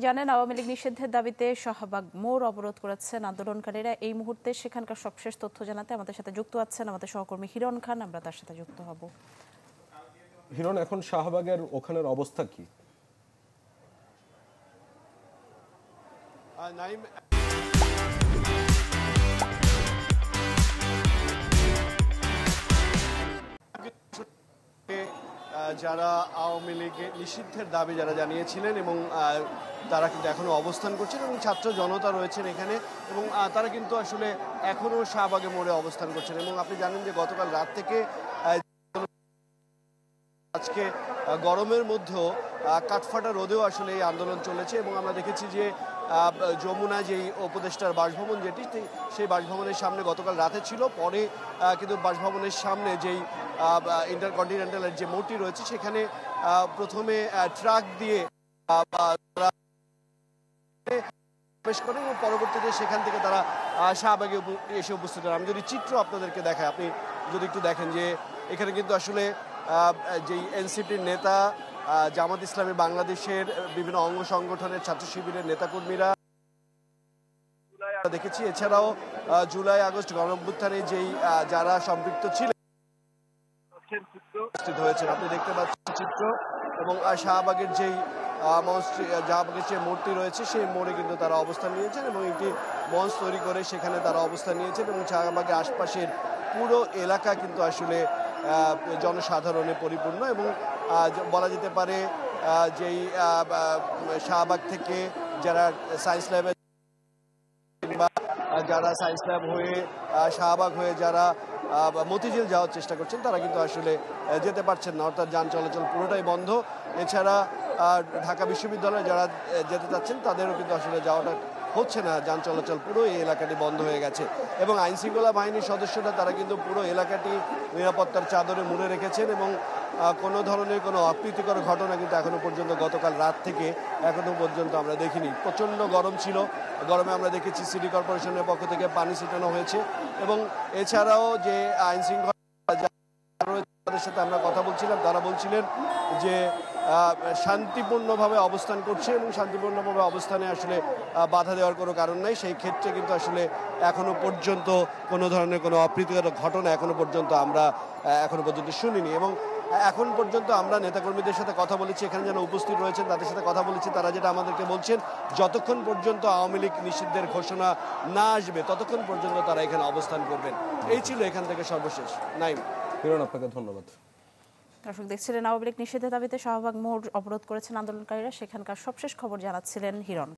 জানেন, আওয়ামী লীগ নিষিদ্ধের দাবিতে শাহবাগ মোড় অবরোধ করেছেন আন্দোলনকারীরা। এই মুহূর্তে সেখানকার সবশেষ তথ্য জানাতে আমাদের সাথে যুক্ত আছেন আমাদের সহকর্মী হিরণ খান। আমরা তার সাথে যুক্ত হব। হিরণ, এখন শাহবাগের ওখানের অবস্থা কি? যারা আওয়ামী লীগের নিষিদ্ধের দাবি যারা জানিয়েছিলেন এবং তারা কিন্তু এখনো অবস্থান করছেন এবং ছাত্র জনতা রয়েছেন এখানে এবং তারা কিন্তু আসলে এখনো শাহবাগে মোড়ে অবস্থান করছেন। এবং আপনি জানেন যে গতকাল রাত থেকে আজকে গরমের মধ্যেও কাঠফাটা রোদেও আসলে এই আন্দোলন চলেছে এবং আমরা দেখেছি যে যমুনা যেই উপদেষ্টার বাসভবন যেটি সেই বাসভবনের সামনে গতকাল রাতে ছিল, পরে কিন্তু বাসভবনের সামনে যেই ইন্টারকন্টিনেন্টালের যে মোড়টি রয়েছে সেখানে প্রথমে ট্রাক দিয়ে প্রবেশ করেন এবং পরবর্তীতে সেখান থেকে তারা শাহবাগে এসে উপস্থিত হন। আমি যদি চিত্র আপনাদেরকে দেখাই, আপনি যদি একটু দেখেন যে এখানে কিন্তু আসলে যেই এনসিপির নেতা, জামাত ইসলামী বাংলাদেশের বিভিন্ন অঙ্গ সংগঠনের ছাত্র শিবিরের নেতাকর্মীরা দেখেছি, এছাড়াও জুলাই আগস্ট গণঅভ্যুত্থানে যেই যারা সম্পৃক্ত ছিলেন উপস্থিত হয়েছেন। আপনি দেখতে পাচ্ছেন চিত্র এবং শাহবাগের যেই শাহবাগের যে মোড়টি রয়েছে সেই মোড়ে কিন্তু তারা অবস্থান নিয়েছেন এবং একটি মঞ্চ তৈরি করে সেখানে তারা অবস্থান নিয়েছেন এবং শাহবাগের আশপাশের পুরো এলাকা কিন্তু আসলে জনসাধারণে পরিপূর্ণ এবং বলা যেতে পারে যেই শাহবাগ থেকে যারা সায়েন্স ল্যাবে বা যারা সায়েন্স ল্যাব হয়ে শাহবাগ হয়ে যারা মতিঝিল যাওয়ার চেষ্টা করছেন তারা কিন্তু আসলে যেতে পারছেন না, অর্থাৎ যান চলাচল পুরোটাই বন্ধ। এছাড়া ঢাকা বিশ্ববিদ্যালয়ে যারা যেতে চাচ্ছেন তাদেরও কিন্তু আসলে যাওয়াটা হচ্ছে না, যান চলাচল পুরো এই এলাকাটি বন্ধ হয়ে গেছে এবং আইনশৃঙ্খলা বাহিনীর সদস্যরা তারা কিন্তু পুরো এলাকাটি নিরাপত্তার চাদরে মুড়ে রেখেছেন এবং কোনো ধরনের কোনো অপ্রীতিকর ঘটনা কিন্তু এখনো পর্যন্ত গতকাল রাত থেকে এখনো পর্যন্ত আমরা দেখিনি। প্রচণ্ড গরম ছিল, গরমে আমরা দেখেছি সিটি কর্পোরেশনের পক্ষ থেকে পানি ছিটানো হয়েছে এবং এছাড়াও যে আইনশৃঙ্খলা তাদের সাথে আমরা কথা বলছিলাম, তারা বলছিলেন যে শান্তিপূর্ণভাবে অবস্থান করছে এবং শান্তিপূর্ণভাবে অবস্থানে আসলে বাধা দেওয়ার কোনো কারণ নাই। সেই ক্ষেত্রে কিন্তু আসলে এখনো পর্যন্ত কোনো ধরনের কোনো অপ্রীতিকর ঘটনা এখনো পর্যন্ত আমরা শুনিনি এবং এখন পর্যন্ত আমরা নেতাকর্মীদের সাথে কথা বলেছি, এখানে যারা উপস্থিত রয়েছেন তাদের সাথে কথা বলেছি, তারা যেটা আমাদেরকে বলছেন যতক্ষণ পর্যন্ত আওয়ামী লীগ নিষিদ্ধের ঘোষণা না আসবে ততক্ষণ পর্যন্ত তারা এখানে অবস্থান করবেন। এই ছিল এখান থেকে সর্বশেষ। নাইম। হিরণ, আপনাকে ধন্যবাদ। দর্শক দেখছিলেন, আওয়ামী লীগ নিষিদ্ধের দাবিতে শাহবাগ মোড় অবরোধ করেছেন আন্দোলনকারীরা। সেখানকার সবশেষ খবর জানাচ্ছিলেন হিরণ।